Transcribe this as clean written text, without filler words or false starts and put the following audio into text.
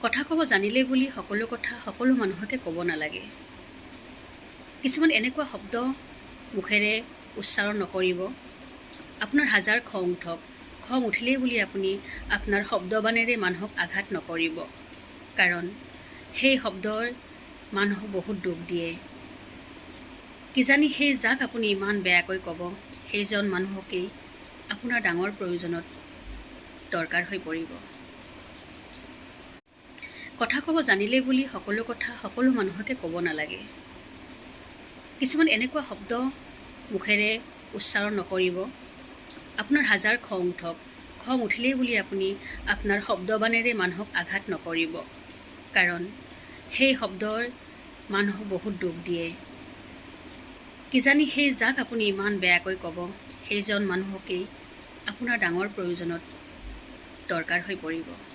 কথা ক'ব জানিলেই বুলি সকলো কথা সকলো মানুহকে ক'ব নালাগে। কিছুমান এনেকুৱা শব্দ মুখেৰে উচ্চাৰণ নকৰিব। আপোনাৰ হাজাৰ খং উঠক, খং উঠিলেই বুলি আপুনি আপোনাৰ শব্দবাণেৰে মানুহক আঘাত নকৰিব, কাৰণ সেই শব্দই মানুহক বহুত দুখ দিয়ে। কিজানি সেই যাক আপুনি ইমান বেয়াকৈ ক'ব, সেইজন মানুহকেই আপোনাৰ ডাঙৰ প্ৰয়োজনত দৰকাৰ হৈ পৰিব। কথা ক'ব জানিলেই বুলি সকলো কথা সকলো মানুহকে ক'ব নালাগে। কিছুমান এনেকুৱা শব্দ মুখেৰে উচ্চাৰণ নকৰিব। আপোনাৰ হাজাৰ খং উঠক, খং উঠিলেই বুলি আপুনি আপোনাৰ শব্দবাণেৰে মানুহক আঘাত নকৰিব, কাৰণ সেই শব্দই মানুহক বহুত দুখ দিয়ে। কিজানি সেই যাক আপুনি ইমান বেয়াকৈ ক'ব, সেইজন মানুহকেই আপোনাৰ ডাঙৰ প্ৰয়োজনত দৰকাৰ হৈ পৰিব।